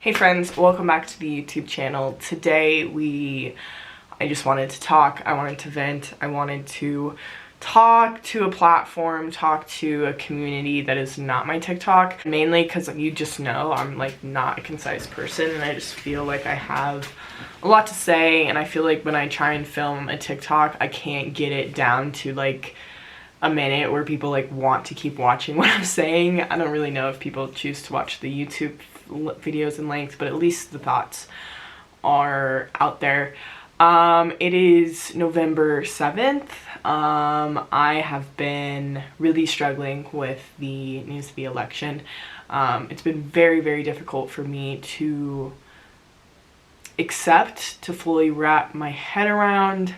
Hey friends, welcome back to the YouTube channel. Today I just wanted to talk, I wanted to vent, I wanted to talk to a platform, talk to a community that is not my TikTok. Mainly because you just know I'm like not a concise person and I just feel like I have a lot to say, and I feel like when I try and film a TikTok I can't get it down to like a minute where people like want to keep watching what I'm saying. I don't really know if people choose to watch the YouTube videos in length, but at least the thoughts are out there. It is November 7th. I have been really struggling with the news of the election. It's been very, very difficult for me to accept, to fully wrap my head around.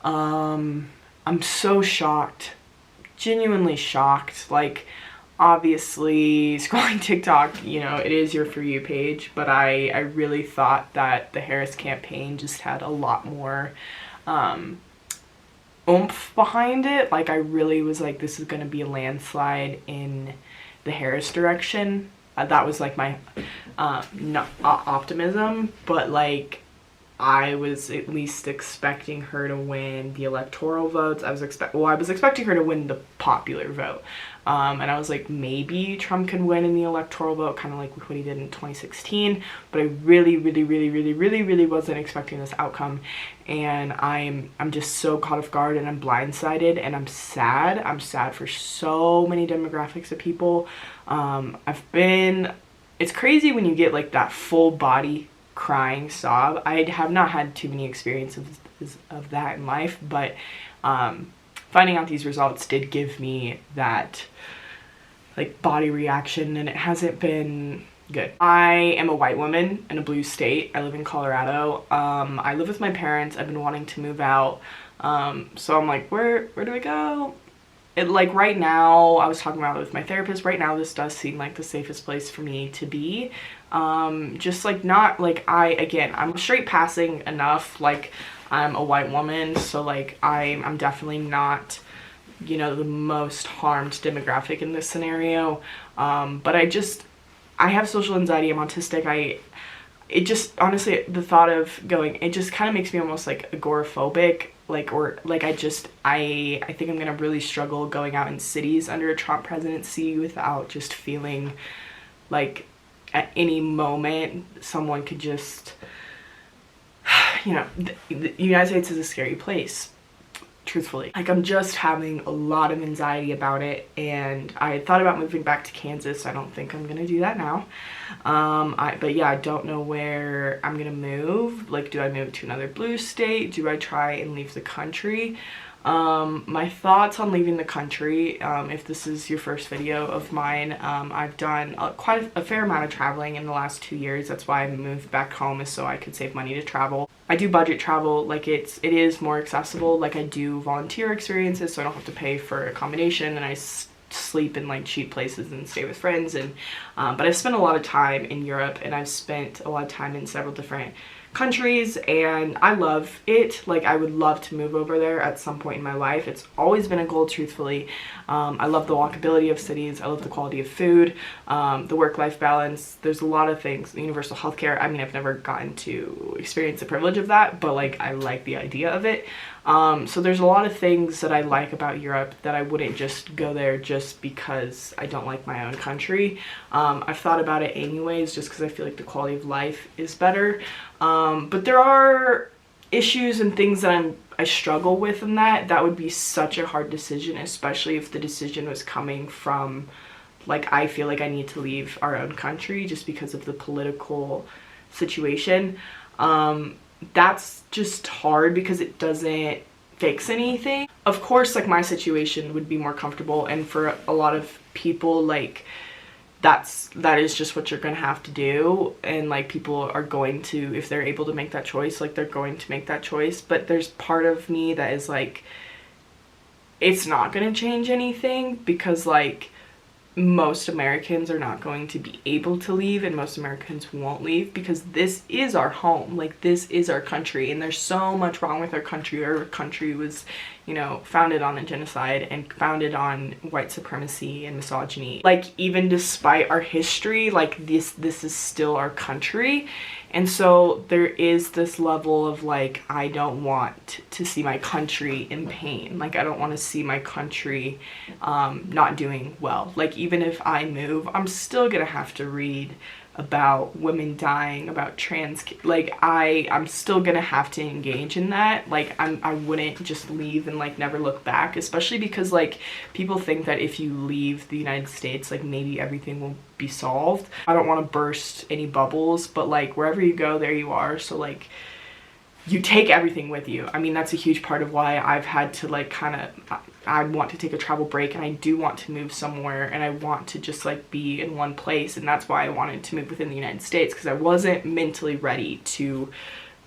I'm so shocked, genuinely shocked. Like, obviously scrolling TikTok, you know, it is your For You page, but I really thought that the Harris campaign just had a lot more oomph behind it. Like, I really was like, this is gonna be a landslide in the Harris direction. That was like my optimism, but like I was at least expecting her to win the electoral votes. I was expecting her to win the popular vote. And I was like, maybe Trump can win in the electoral vote, kind of like what he did in 2016. But I really wasn't expecting this outcome. And I'm just so caught off guard, and I'm blindsided, and I'm sad. I'm sad for so many demographics of people. It's crazy when you get like that full body crying sob. I have not had too many experiences of that in life, but finding out these results did give me that like body reaction, and it hasn't been good. I am a white woman in a blue state. I live in Colorado. I live with my parents. I've been wanting to move out. So I'm like, where do I go? Like right now, I was talking about it with my therapist, right now this does seem like the safest place for me to be. Just like not like I'm straight passing enough, like I'm a white woman, so like I'm definitely not, you know, the most harmed demographic in this scenario. But I have social anxiety, I'm autistic. It just, honestly, the thought of going, it just kind of makes me almost like agoraphobic. I think I'm gonna really struggle going out in cities under a Trump presidency without just feeling like at any moment someone could just, you know, the United States is a scary place, truthfully. Like, I'm just having a lot of anxiety about it, and I thought about moving back to Kansas. I don't think I'm gonna do that now. But yeah, I don't know where I'm gonna move. Like, do I move to another blue state? Do I try and leave the country? My thoughts on leaving the country, if this is your first video of mine, I've done quite a fair amount of traveling in the last 2 years. That's why I moved back home, is so I could save money to travel. I do budget travel, like it is more accessible. Like, I do volunteer experiences, so I don't have to pay for accommodation, and I sleep in like cheap places and stay with friends. And but I've spent a lot of time in Europe, and I've spent a lot of time in several different countries, and I love it. Like, I would love to move over there at some point in my life. It's always been a goal, truthfully. I love the walkability of cities. I love the quality of food, the work-life balance. There's a lot of things. Universal healthcare. I mean, I've never gotten to experience the privilege of that, but like, I like the idea of it. So there's a lot of things that I like about Europe that I wouldn't just go there just because I don't like my own country. I've thought about it anyways, just because I feel like the quality of life is better. But there are issues and things that I struggle with in that would be such a hard decision, especially if the decision was coming from, like, I feel like I need to leave our own country just because of the political situation. That's just hard because it doesn't fix anything. Of course, like, my situation would be more comfortable, and for a lot of people, like, that is just what you're gonna have to do, and like, people are going to, if they're able to make that choice, like, they're going to make that choice. But there's part of me that is like, it's not gonna change anything, because like, most Americans are not going to be able to leave, and most Americans won't leave, because this is our home. Like, this is our country, and there's so much wrong with our country. Our country was, you know, founded on a genocide and founded on white supremacy and misogyny. Like, even despite our history, like, this is still our country. And so there is this level of like, I don't want to see my country in pain. Like, I don't want to see my country not doing well. Like, even if I move, I'm still gonna have to read about women dying, about trans, like, I'm still gonna have to engage in that. Like, I wouldn't just leave and like never look back, especially because like people think that if you leave the United States, like maybe everything will be solved. I don't want to burst any bubbles, but like wherever you go, there you are. So like, you take everything with you. I mean, that's a huge part of why I've had to like kind of, I want to take a travel break, and I do want to move somewhere, and I want to just like be in one place. And that's why I wanted to move within the United States, because I wasn't mentally ready to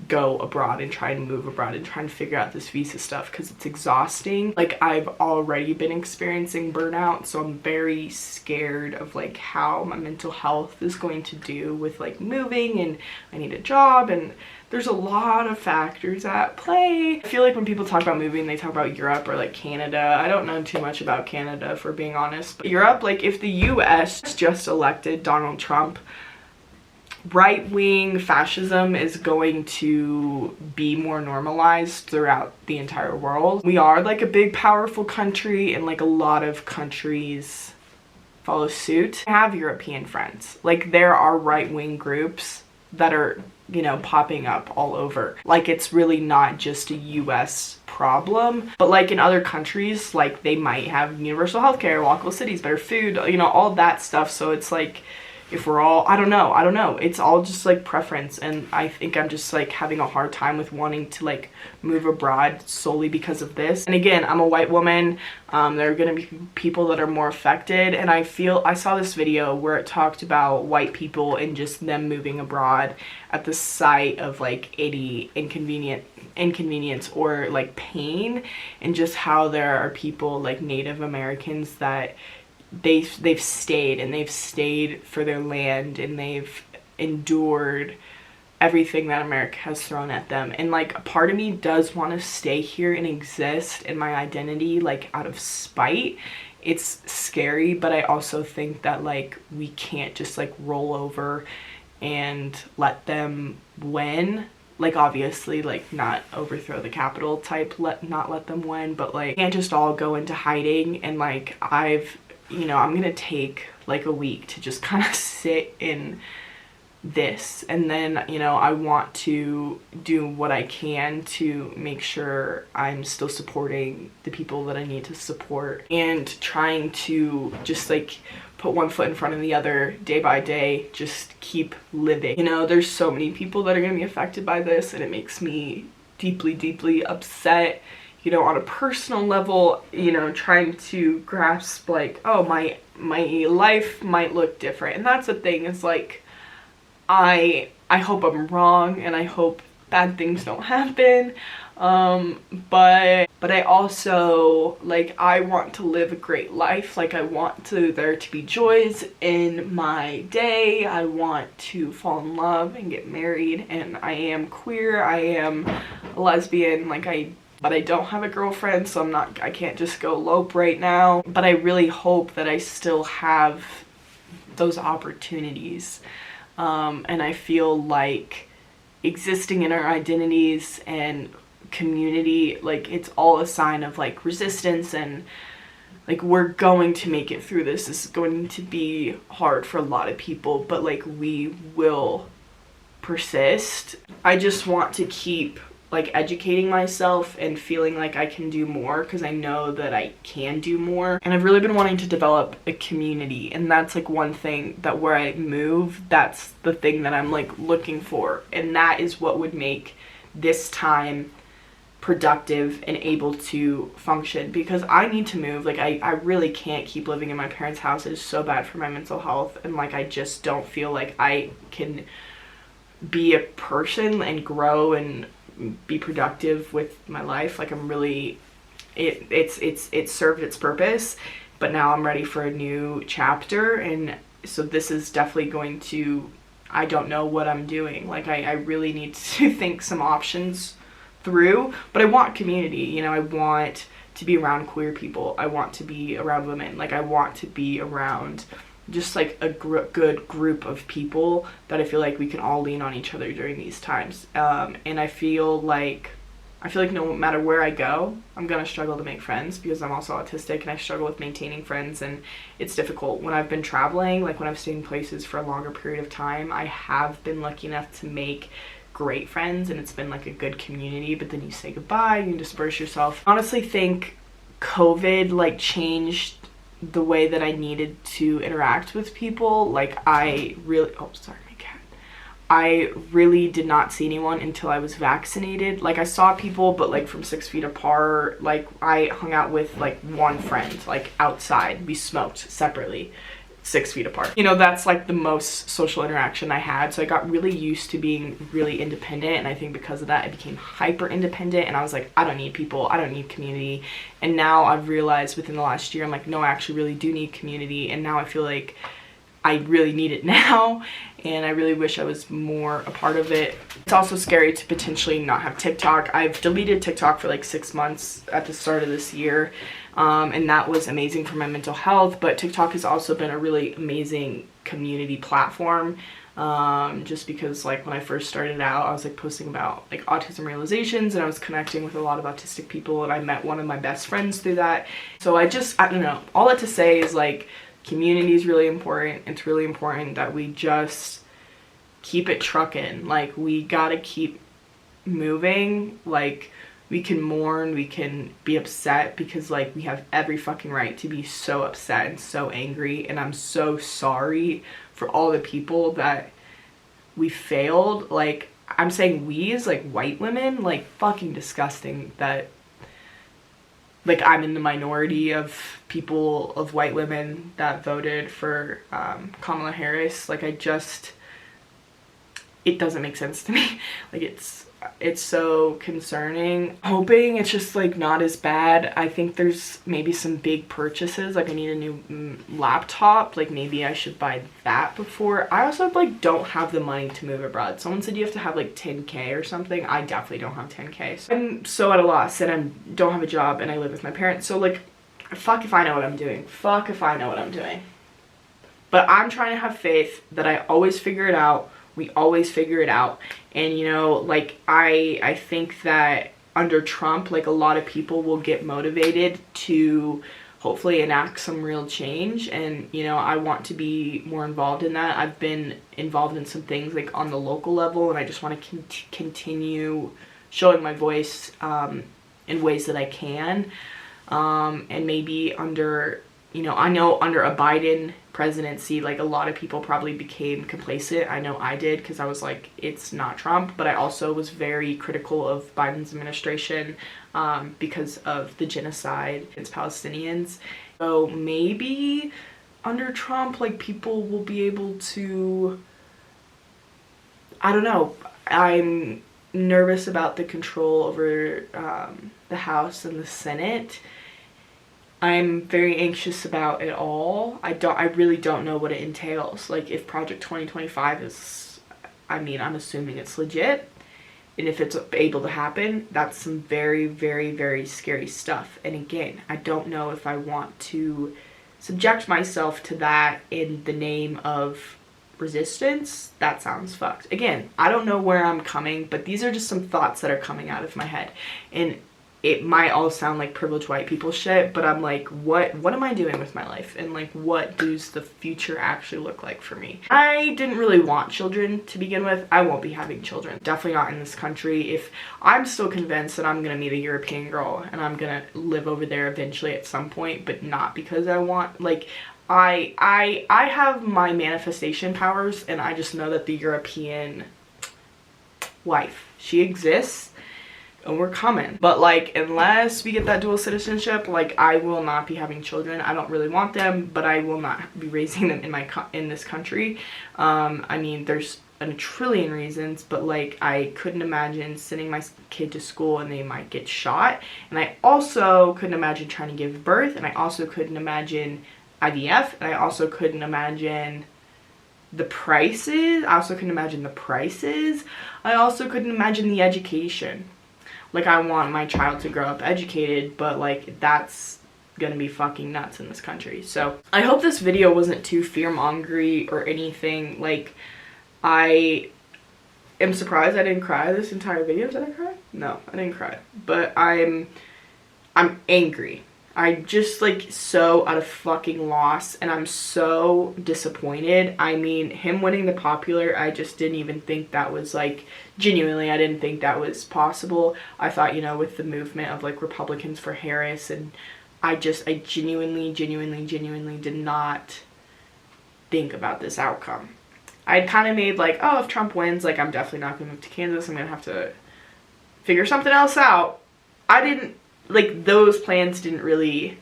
go abroad and try and move abroad and try and figure out this visa stuff, because it's exhausting. Like, I've already been experiencing burnout, so I'm very scared of like how my mental health is going to do with like moving, and I need a job, and there's a lot of factors at play. I feel like when people talk about moving, they talk about Europe or like Canada. I don't know too much about Canada, if we're being honest. But Europe, like if the US just elected Donald Trump, right-wing fascism is going to be more normalized throughout the entire world. We are like a big, powerful country, and like a lot of countries follow suit. I have European friends. Like, there are right-wing groups that are, you know, popping up all over. Like, it's really not just a US problem, but like in other countries, like they might have universal healthcare, walkable cities, better food, you know, all that stuff. So it's like, if we're all, I don't know, it's all just like preference. And I think I'm just like having a hard time with wanting to like move abroad solely because of this. And again, I'm a white woman. There are gonna be people that are more affected, and I saw this video where it talked about white people and just them moving abroad at the sight of like any inconvenience or like pain, and just how there are people like Native Americans that they've stayed for their land, and they've endured everything that America has thrown at them. And like, a part of me does want to stay here and exist in my identity, like out of spite. It's scary, but I also think that like we can't just like roll over and let them win. Like, obviously, like, not overthrow the Capitol type, not let them win, but like, can't just all go into hiding. And like, you know, I'm gonna take like a week to just kind of sit in this, and then, you know, I want to do what I can to make sure I'm still supporting the people that I need to support, and trying to just like put one foot in front of the other day by day, just keep living. You know, there's so many people that are gonna be affected by this, and it makes me deeply, deeply upset. You know, on a personal level, you know, trying to grasp like, oh, my life might look different. And that's the thing, is like, I hope I'm wrong, and I hope bad things don't happen. But I also, like, I want to live a great life. Like, I want there to be joys in my day. I want to fall in love and get married, and I am queer, I am a lesbian, like, but I don't have a girlfriend, so I can't just go elope right now. But I really hope that I still have those opportunities. And I feel like existing in our identities and community, like, it's all a sign of like resistance, and like, we're going to make it through this. This is going to be hard for a lot of people, but like, we will persist. I just want to keep like educating myself and feeling like I can do more, because I know that I can do more. And I've really been wanting to develop a community, and that's like one thing that where I move, that's the thing that I'm like looking for, and that is what would make this time productive and able to function, because I need to move. Like, I really can't keep living in my parents' house. It is so bad for my mental health, and like, I just don't feel like I can be a person and grow and be productive with my life. Like, I'm really, it's served its purpose, but but now I'm ready for a new chapter. And so this is definitely going to, I don't know what I'm doing. Like I really need to think some options through, but I want community, you know, I want to be around queer people, I want to be around women, like I want to be around just like a good group of people that I feel like we can all lean on each other during these times. And I feel like no matter where I go, I'm gonna struggle to make friends because I'm also autistic and I struggle with maintaining friends, and it's difficult. When I've been traveling, like when I've stayed in places for a longer period of time, I have been lucky enough to make great friends and it's been like a good community, but then you say goodbye, you disperse yourself. I honestly think COVID like changed the way that I needed to interact with people. Like I really did not see anyone until I was vaccinated. Like I saw people, but like from 6 feet apart. Like I hung out with like one friend, like outside. We smoked separately, 6 feet apart. You know, that's like the most social interaction I had. So I got really used to being really independent. And I think because of that, I became hyper independent. And I was like, I don't need people. I don't need community. And now I've realized within the last year, I'm like, no, I actually really do need community. And now I feel like I really need it now, and I really wish I was more a part of it. It's also scary to potentially not have TikTok. I've deleted TikTok for like 6 months at the start of this year, and that was amazing for my mental health, but TikTok has also been a really amazing community platform, just because like when I first started out, I was like posting about like autism realizations, and I was connecting with a lot of autistic people, and I met one of my best friends through that. So I don't know, all that to say is like, community is really important. It's really important that we just keep it trucking. Like we gotta keep moving. Like we can mourn, we can be upset, because like we have every fucking right to be so upset and so angry, and I'm so sorry for all the people that we failed. Like I'm saying we as like white women, like fucking disgusting that like I'm in the minority of people, of white women that voted for Kamala Harris. Like it doesn't make sense to me. Like it's so concerning. Hoping it's just like not as bad. I think there's maybe some big purchases. Like I need a new laptop. Like maybe I should buy that before. I also like don't have the money to move abroad. Someone said you have to have like 10K or something. I definitely don't have 10K. So I'm so at a loss, and I don't have a job, and I live with my parents. So like, fuck if I know what I'm doing. Fuck if I know what I'm doing. But I'm trying to have faith that I always figure it out. We always figure it out. And you know, like I think that under Trump, like a lot of people will get motivated to hopefully enact some real change. And you know, I want to be more involved in that. I've been involved in some things like on the local level, and I just want to continue showing my voice in ways that I can. And maybe under, you know, I know under a Biden presidency, like a lot of people probably became complacent. I know I did, because I was like, it's not Trump. But I also was very critical of Biden's administration because of the genocide against Palestinians. So maybe under Trump, like people will be able to, I don't know. I'm nervous about the control over the House and the Senate. I'm very anxious about it all. I really don't know what it entails. Like if Project 2025 is, I mean, I'm assuming it's legit. And if it's able to happen, that's some very, very, very scary stuff. And again, I don't know if I want to subject myself to that in the name of resistance. That sounds fucked. Again, I don't know where I'm coming, but these are just some thoughts that are coming out of my head. And it might all sound like privileged white people shit, but I'm like, what am I doing with my life? And like, what does the future actually look like for me? I didn't really want children to begin with. I won't be having children. Definitely not in this country. If I'm still convinced that I'm gonna meet a European girl and I'm gonna live over there eventually at some point, but not because I want, like, I have my manifestation powers, and I just know that the European wife, she exists. And we're coming. But like, unless we get that dual citizenship, like I will not be having children. I don't really want them, but I will not be raising them in this country. I mean, there's a trillion reasons, but like I couldn't imagine sending my kid to school and they might get shot. And I also couldn't imagine trying to give birth, and I also couldn't imagine IVF, and I also couldn't imagine the prices. I also couldn't imagine the prices. I also couldn't imagine the education. Like, I want my child to grow up educated, but like that's gonna be fucking nuts in this country. So I hope this video wasn't too fear-mongery or anything. Like, I am surprised I didn't cry this entire video. Did I cry? No, I didn't cry. But I'm angry. I'm just like so out of fucking loss, and I'm so disappointed. I mean, him winning the popular, I just didn't even think that was like, genuinely, I didn't think that was possible. I thought, you know, with the movement of like Republicans for Harris, and I genuinely did not think about this outcome. I'd kind of made like, oh, if Trump wins, like I'm definitely not gonna move to Kansas. I'm gonna have to figure something else out. I didn't, like, those plans didn't really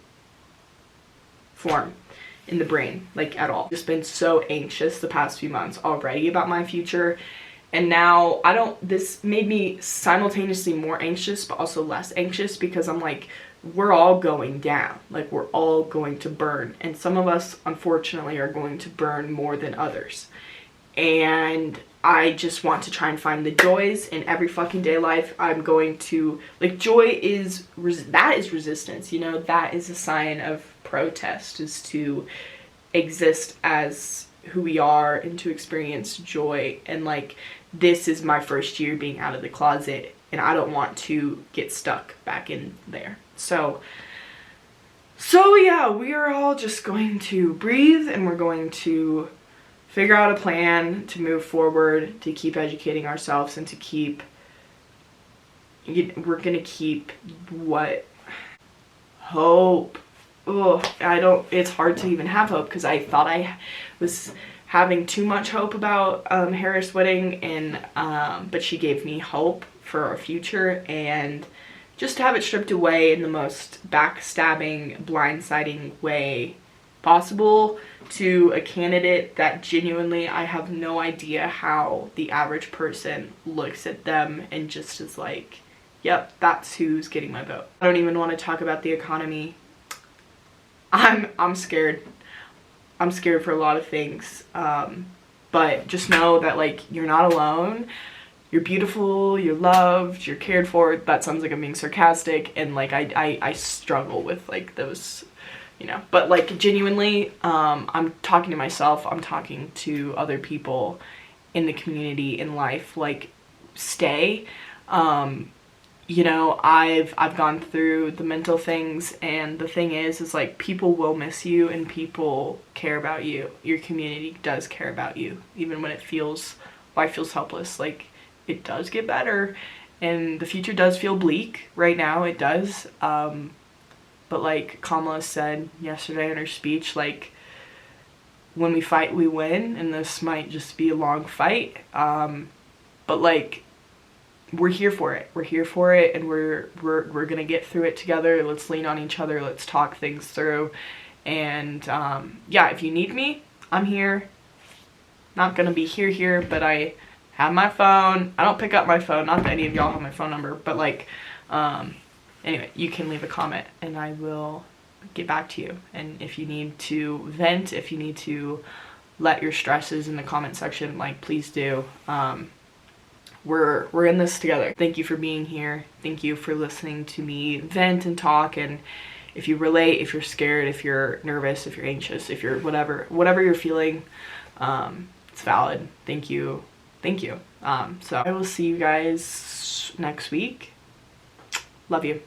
form in the brain, like, at all. Just been so anxious the past few months already about my future, and now this made me simultaneously more anxious but also less anxious, because I'm like, we're all going down, like we're all going to burn, and some of us unfortunately are going to burn more than others. And I just want to try and find the joys in every fucking day life. I'm going to, like, joy is, that is resistance, you know, that is a sign of protest, is to exist as who we are and to experience joy. And like, this is my first year being out of the closet, and I don't want to get stuck back in there. So yeah, we are all just going to breathe, and we're going to figure out a plan to move forward, to keep educating ourselves, and to keep, we're gonna keep what? Hope. Oh, it's hard to even have hope, because I thought I was having too much hope about Harris winning, and but she gave me hope for our future, and just to have it stripped away in the most backstabbing, blindsiding way possible to a candidate that genuinely I have no idea how the average person looks at them and just is like, yep, that's who's getting my vote. I don't even want to talk about the economy. I'm scared. I'm scared for a lot of things, but just know that, like, you're not alone. You're beautiful, you're loved, you're cared for. That sounds like I'm being sarcastic, and like I struggle with like those, you know, but like genuinely, I'm talking to myself, I'm talking to other people in the community, in life, like, stay. You know, I've gone through the mental things, and the thing is like, people will miss you, and people care about you. Your community does care about you, even when it feels, life feels helpless. Like, it does get better, and the future does feel bleak right now, it does. But like Kamala said yesterday in her speech, like, when we fight, we win, and this might just be a long fight. But like, we're here for it. We're here for it, and we're gonna get through it together. Let's lean on each other. Let's talk things through. And yeah, if you need me, I'm here. Not gonna be here, but I have my phone. I don't pick up my phone. Not that any of y'all have my phone number, but like, anyway, you can leave a comment and I will get back to you. And if you need to vent, if you need to let your stresses in the comment section, like, please do. We're in this together. Thank you for being here. Thank you for listening to me vent and talk. And if you relate, if you're scared, if you're nervous, if you're anxious, if you're whatever you're feeling, it's valid. Thank you. So I will see you guys next week. Love you.